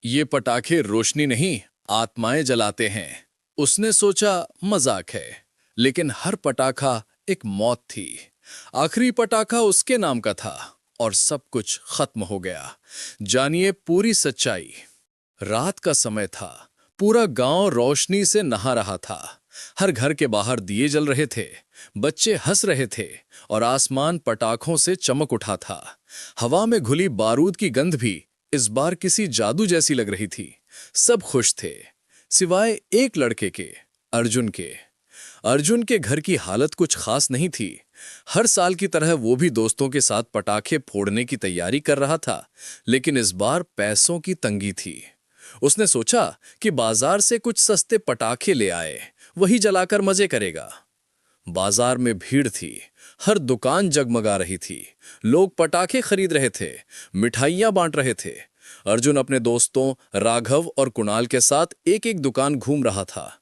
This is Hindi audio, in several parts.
ये पटाखे रोशनी नहीं, आत्माएं जलाते हैं। उसने सोचा मजाक है, लेकिन हर पटाखा एक मौत थी। आखिरी पटाखा उसके नाम का था और सब कुछ खत्म हो गया। जानिए पूरी सच्चाई। रात का समय था। पूरा गांव रोशनी से नहा रहा था। हर घर के बाहर दिए जल रहे थे। बच्चे हंस रहे थे और आसमान पटाखों से चमक उठा था। हवा में घुली बारूद की गंध भी इस बार किसी जादू जैसी लग रही थी। सब खुश थे, सिवाय एक लड़के के, अर्जुन के। अर्जुन के घर की हालत कुछ खास नहीं थी। हर साल की तरह वो भी दोस्तों के साथ पटाखे फोड़ने की तैयारी कर रहा था, लेकिन इस बार पैसों की तंगी थी। उसने सोचा कि बाजार से कुछ सस्ते पटाखे ले आए, वही जलाकर मजे करेगा। बाजार में भीड़ थी। हर दुकान जगमगा रही थी। लोग पटाखे खरीद रहे थे, मिठाइयां बांट रहे थे। अर्जुन अपने दोस्तों राघव और कुणाल के साथ एक एक दुकान घूम रहा था।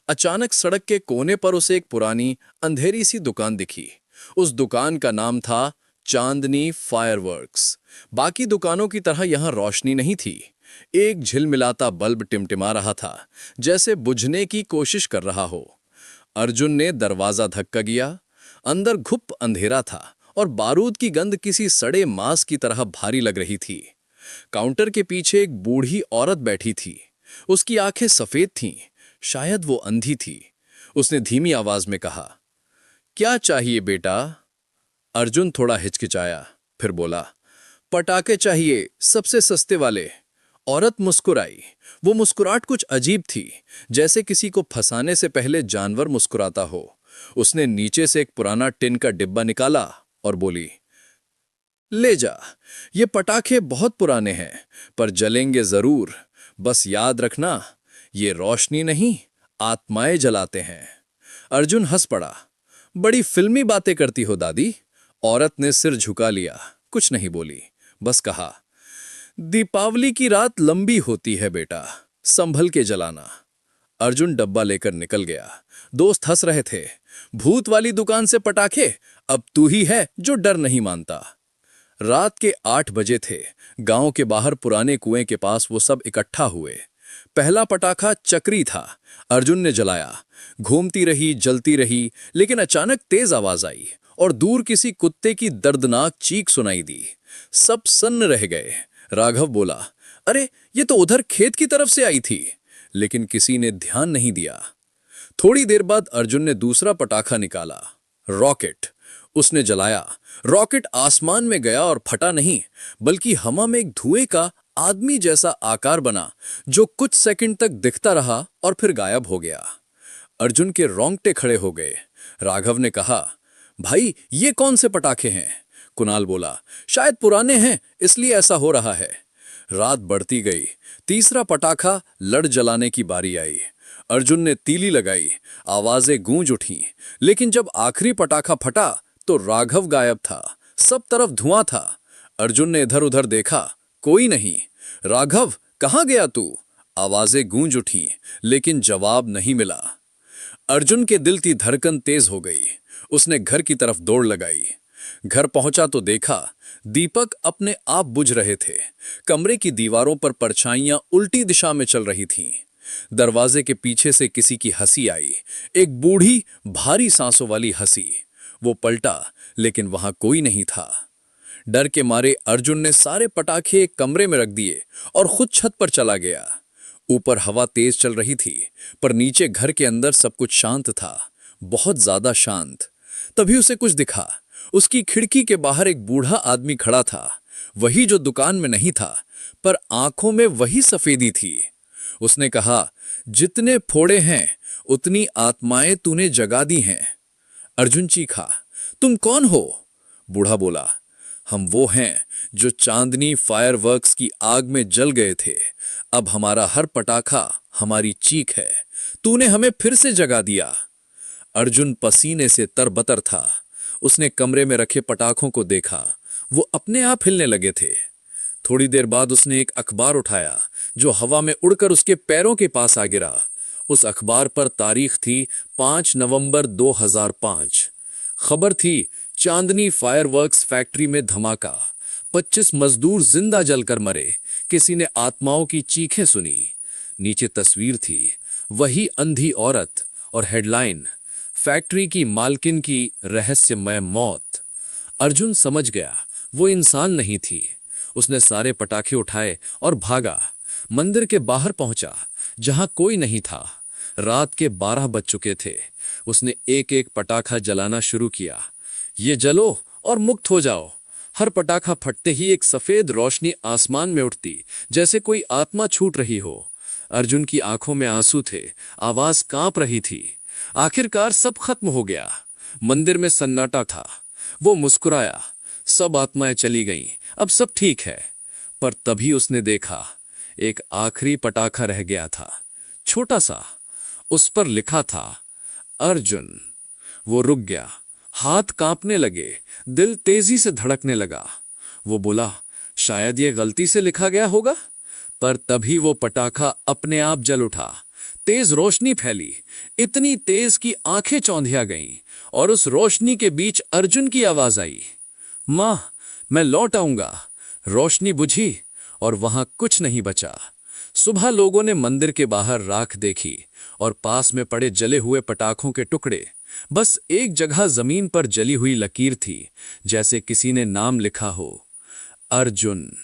अचानक सड़क के कोने पर उसे एक पुरानी अंधेरी सी दुकान दिखी। उस दुकान का नाम था चांदनी फायरवर्क्स। बाकी दुकानों की तरह यहां रोशनी नहीं थी। एक झिलमिलाता बल्ब टिमटिमा रहा था, जैसे बुझने की कोशिश कर रहा हो। अर्जुन ने दरवाजा धक्का किया। अंदर घुप अंधेरा था और बारूद की गंध किसी सड़े मांस की तरह भारी लग रही थी। काउंटर के पीछे एक बूढ़ी औरत बैठी थी। उसकी आंखें सफेद थीं, शायद वो अंधी थी। उसने धीमी आवाज में कहा, क्या चाहिए बेटा? अर्जुन थोड़ा हिचकिचाया, फिर बोला, पटाखे चाहिए, सबसे सस्ते वाले। औरत मुस्कुराई। वो मुस्कुराहट कुछ अजीब थी, जैसे किसी को फंसाने से पहले जानवर मुस्कुराता हो। उसने नीचे से एक पुराना टिन का डिब्बा निकाला और बोली, ले जा। ये पटाखे बहुत पुराने हैं, पर जलेंगे जरूर। बस याद रखना, ये रोशनी नहीं, आत्माएं जलाते हैं। अर्जुन हंस पड़ा। बड़ी फिल्मी बातें करती हो दादी। औरत ने सिर झुका लिया, कुछ नहीं बोली, बस कहा, दीपावली की रात लंबी होती है बेटा, संभल के जलाना। अर्जुन डब्बा लेकर निकल गया। दोस्त हंस रहे थे। भूत वाली दुकान से पटाखे, अब तू ही है जो डर नहीं मानता। रात के 8 बजे थे। गांव के बाहर पुराने कुएं के पास वो सब इकट्ठा हुए। पहला पटाखा चक्री था। अर्जुन ने जलाया। घूमती रही, जलती रही, लेकिन अचानक तेज आवाज आई और दूर किसी कुत्ते की दर्दनाक चीख सुनाई दी। सब सन्न रह गए। राघव बोला, अरे ये तो उधर खेत की तरफ से आई थी। लेकिन किसी ने ध्यान नहीं दिया। थोड़ी देर बाद अर्जुन ने दूसरा पटाखा निकाला, रॉकेट। उसने जलाया। रॉकेट आसमान में गया और फटा नहीं, बल्कि हवा में एक धुएं का आदमी जैसा आकार बना, जो कुछ सेकंड तक दिखता रहा और फिर गायब हो गया। अर्जुन के रोंगटे खड़े हो गए। राघव ने कहा, भाई ये कौन से पटाखे हैं? कुणाल बोला, शायद पुराने हैं, इसलिए ऐसा हो रहा है। रात बढ़ती गई। तीसरा पटाखा लड़ जलाने की बारी आई। अर्जुन ने तीली लगाई। आवाजें गूंज उठीं, लेकिन जब आखिरी पटाखा फटा तो राघव गायब था। सब तरफ धुआं था। अर्जुन ने इधर उधर देखा, कोई नहीं। राघव, कहाँ गया तू? आवाजें गूंज उठीं, लेकिन जवाब नहीं मिला। अर्जुन के दिल की धड़कन तेज हो गई। उसने घर की तरफ दौड़ लगाई। घर पहुंचा तो देखा, दीपक अपने आप बुझ रहे थे। कमरे की दीवारों पर परछाइयां उल्टी दिशा में चल रही थीं। दरवाजे के पीछे से किसी की हंसी आई, एक बूढ़ी भारी सांसों वाली हंसी। वो पलटा, लेकिन वहां कोई नहीं था। डर के मारे अर्जुन ने सारे पटाखे एक कमरे में रख दिए और खुद छत पर चला गया। ऊपर हवा तेज चल रही थी, पर नीचे घर के अंदर सब कुछ शांत था, बहुत ज्यादा शांत। तभी उसे कुछ दिखा। उसकी खिड़की के बाहर एक बूढ़ा आदमी खड़ा था, वही जो दुकान में नहीं था, पर आंखों में वही सफेदी थी। उसने कहा, जितने फोड़े हैं उतनी आत्माएं तूने जगा दी हैं। अर्जुन चीखा, तुम कौन हो? बूढ़ा बोला, हम वो हैं जो चांदनी फायरवर्क्स की आग में जल गए थे। अब हमारा हर पटाखा हमारी चीख है। तूने हमें फिर से जगा दिया। अर्जुन पसीने से तरबतर था। उसने कमरे में रखे पटाखों को देखा, वो अपने आप हिलने लगे थे। थोड़ी देर बाद उसने एक अखबार उठाया, जो हवा में उड़कर उसके पैरों के पास आ गिरा। उस अखबार पर तारीख थी 5 नवंबर 2005। खबर थी, चांदनी फायरवर्क्स फैक्ट्री में धमाका, 25 मजदूर जिंदा जलकर मरे, किसी ने आत्माओं की चीखें सुनी। नीचे तस्वीर थी, वही अंधी औरत, और हेडलाइन, फैक्ट्री की मालकिन की रहस्यमय मौत। अर्जुन समझ गया वो इंसान नहीं थी। उसने सारे पटाखे उठाए और भागा। मंदिर के बाहर पहुंचा, जहां कोई नहीं था। रात के 12 बज चुके थे। उसने एक एक पटाखा जलाना शुरू किया। ये जलो और मुक्त हो जाओ। हर पटाखा फटते ही एक सफेद रोशनी आसमान में उठती, जैसे कोई आत्मा छूट रही हो। अर्जुन की आंखों में आंसू थे, आवाज कांप रही थी। आखिरकार सब खत्म हो गया। मंदिर में सन्नाटा था। वो मुस्कुराया, सब आत्माएं चली गईं, अब सब ठीक है। पर तभी उसने देखा, एक आखिरी पटाखा रह गया था, छोटा सा। उस पर लिखा था अर्जुन। वो रुक गया, हाथ कांपने लगे, दिल तेजी से धड़कने लगा। वो बोला, शायद ये गलती से लिखा गया होगा। पर तभी वो पटाखा अपने आप जल उठा। तेज रोशनी फैली, इतनी तेज कि आंखें चौंधिया गईं, और उस रोशनी के बीच अर्जुन की आवाज आई, मां, मैं लौट आऊंगा। रोशनी बुझी और वहां कुछ नहीं बचा। सुबह लोगों ने मंदिर के बाहर राख देखी और पास में पड़े जले हुए पटाखों के टुकड़े। बस एक जगह जमीन पर जली हुई लकीर थी, जैसे किसी ने नाम लिखा हो, अर्जुन।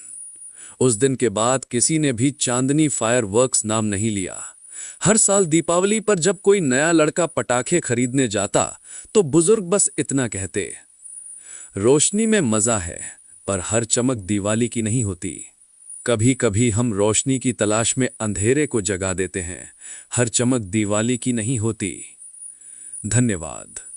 उस दिन के बाद किसी ने भी चांदनी फायरवर्क्स नाम नहीं लिया। हर साल दीपावली पर जब कोई नया लड़का पटाखे खरीदने जाता, तो बुजुर्ग बस इतना कहते, रोशनी में मजा है, पर हर चमक दिवाली की नहीं होती। कभी कभी हम रोशनी की तलाश में अंधेरे को जगा देते हैं, हर चमक दिवाली की नहीं होती। धन्यवाद।